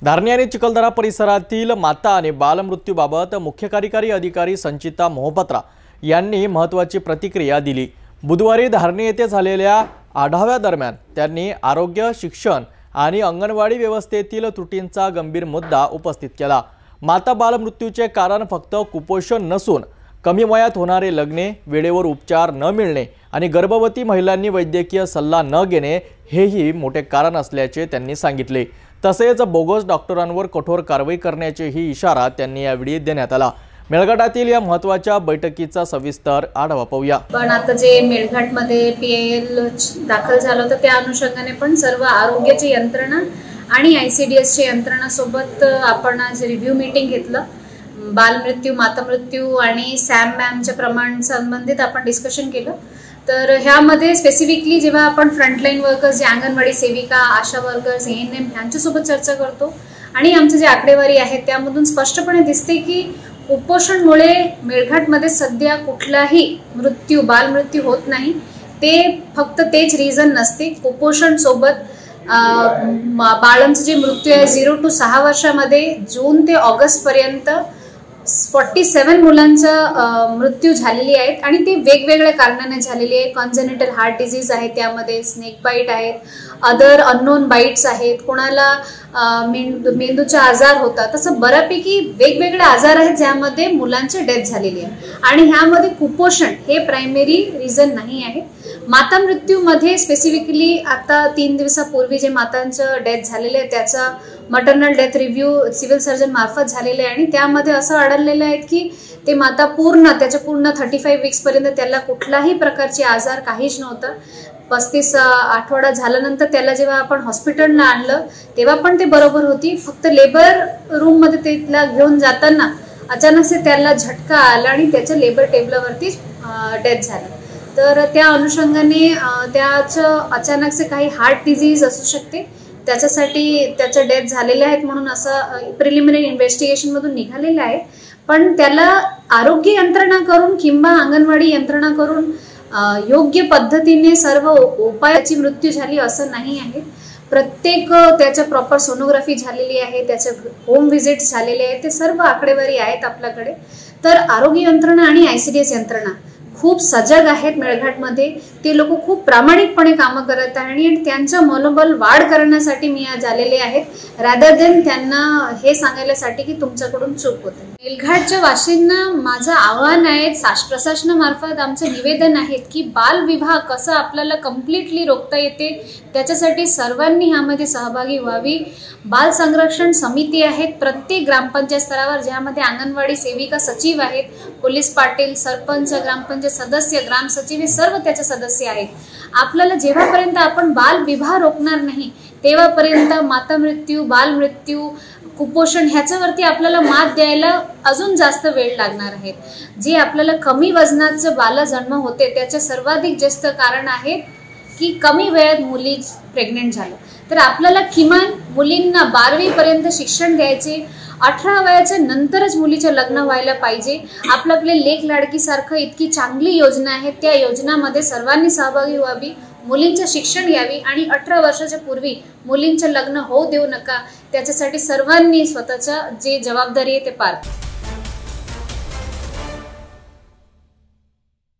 धारणी आणि चिखलदरा परिसरातील माता आणि बालमृत्यूबाबत मुख्य कार्यकारी अधिकारी संचिता मोहपात्रा यांनी महत्त्वाची प्रतिक्रिया दिली। बुधवारी धारणी येथे झालेल्या आढाव्यादरम्यान त्यांनी आरोग्य, शिक्षण आणि अंगणवाडी व्यवस्थेतील त्रुटींचा गंभीर मुद्दा उपस्थित केला। माता बालमृत्यूचे कारण फक्त कुपोषण नसून कमी वयात होणारे लग्ने, वेळेवर उपचार न मिळणे आणि गर्भवती महिलांनी वैद्यकीय सल्ला न घेणे हेही मोठे कारण असल्याचे त्यांनी सांगितले। तसेच बोगस डॉक्टरांवर कठोर कारवाई करण्याचेही इशारा त्यांनी यावेळी देण्यात आला। मेळघाटातील या महत्त्वाच्या बैठकीचा सविस्तर आढावा पाहूया। पण आता जे मेळघाटमध्ये PIL दाखल झालं होतं त्या अनुषंगाने पण सर्व आरोग्याची यंत्रणा आणि ICDS ची यंत्रणा सोबत आपण आज रिव्ह्यू मीटिंग घेतलं। बालमृत्यू, माता मृत्यू आणि सॅम मॅमच्या प्रमाण संबंधित आपण डिस्कशन केलं। तर ह्यामध्ये स्पेसिफिकली जेव्हा आपण फ्रंटलाईन वर्कर्स, जे अंगणवाडी सेविका, आशा वर्कर्स, ANM यांच्यासोबत चर्चा करतो आणि आमचे जे आकडेवारी आहेत त्यामधून स्पष्टपणे दिसते की कुपोषणमुळे मेळघाटमध्ये सध्या कुठलाही मृत्यू, बालमृत्यू होत नाही। ते फक्त तेच रिझन नसते। कुपोषण सोबत बाळांचे जे मृत्यू आहे 0 to 6 वर्षामध्ये जून ते ऑगस्ट पर्यंत 47 मुलांचा मृत्यू झालेली आहेत आणि ते वेगवेगळ्या कारणाने झालेली आहे। कॉन्जेनिटल हार्ट डिजीज आहे, त्यामध्ये स्नेक बाईट आहेत, अदर अननोन बाईट्स आहेत, कोणाला मेंदूचा आजार होता। तसं बऱ्यापैकी वेगवेगळे आजार आहेत ज्यामध्ये मुलांची डेथ झालेली आहे आणि ह्यामध्ये कुपोषण हे प्रायमरी रिझन नाही आहे। माता मृत्यूमध्ये स्पेसिफिकली आता 3 दिवसापूर्वी जे मातांचं डेथ झालेले आहे त्याचा maternal death review civil surgeon मार्फत झालेले आहे आणि त्यामध्ये असं आढळलेलं आहे की ते माता पूर्ण 35 वीक्स पर्यंत त्याला कुठलाही प्रकारचे आजार काहीच नव्हता। 35 आठवडा झाल्यानंतर त्याला जेव्हा आपण हॉस्पिटलला आणलं तेव्हा पण ते बरोबर होती। फक्त लेबर रूम मध्ये त्याला घेऊन जाताना अचानक से त्याला झटका आला आणि त्याच्या लेबर टेबलावरती डेथ झाली। तर त्या अनुषंगाने त्याचं अचानक से काही हार्ट डिजीज असू शकते, त्याच्यासाठी त्याच्या डेथ झालेल्या आहेत म्हणून असं प्रिलिमिनरी इन्व्हेस्टिगेशन मधून निघालेलं आहे। पण त्याला आरोग्य यंत्रणा करून किंवा अंगणवाडी यंत्रणा करून योग्य पद्धतीने सर्व उपायाची मृत्यू झाली असं नाही आहे। प्रत्येक त्याच्या प्रॉपर सोनोग्राफी झालेली आहे, त्याचे होम व्हिजिट झालेले आहे, ते सर्व आकडेवारी आहेत आपल्याकडे। तर आरोग्य यंत्रणा आणि ICDS यंत्रणा खूप सजग आहेत मेळघाटमध्ये। ते लोक खूप प्रामाणिकपणे काम करत आहेत आणि त्यांचं मनोबल वाढ करण्यासाठी मी आज आलेले आहेत, रॅदर देन त्यांना हे सांगायसाठी की तुमच्याकडून चूक होते। मेळघाटच्या वासींना माझं आव्हान आहे, प्रशासनामार्फत आमचे निवेदन आहेत की बालविवाह कसं आपल्याला कम्प्लिटली रोखता येते त्याच्यासाठी सर्वांनी ह्यामध्ये सहभागी व्हावी। बाल संरक्षण समिती आहेत प्रत्येक ग्रामपंचायत स्तरावर, ज्यामध्ये अंगणवाडी सेविका सचिव आहेत, पोलीस पाटील, सरपंच, ग्रामपंचायत सदस्य, ग्राम सचिव हे सर्व त्याचे सदस्य आहेत। आपल्याला जेव्हापर्यंत आपण बालविवाह रोखणार नाही तेव्हापर्यंत माता मृत्यू, बालमृत्यू, कुपोषण ह्याच्यावरती आपल्याला मात द्यायला अजून जास्त वेळ लागणार आहे। जे आपल्याला कमी वजनाचं बालजन्म होते त्याचे सर्वाधिक जास्त कारण आहे की कमी वयात मुली प्रेग्नेंट झालं। तर आपल्याला किमान मुलींना 12वी पर्यंत शिक्षण द्यायचे, 18 वयाच्या नंतरच मुलीचे लग्न व्हायला पाहिजे। आपल्याकडे लेक लाडकी सारखं इतकी चांगली योजना आहे, त्या योजनामध्ये सर्वांनी सहभागी व्हावी, मुलींचे शिक्षण घ्यावी आणि 18 वर्षाच्या पूर्वी मुलींचे लग्न होऊ देऊ नका। त्याच्यासाठी सर्वांनी स्वतःच्या जे जबाबदारी आहे ते पार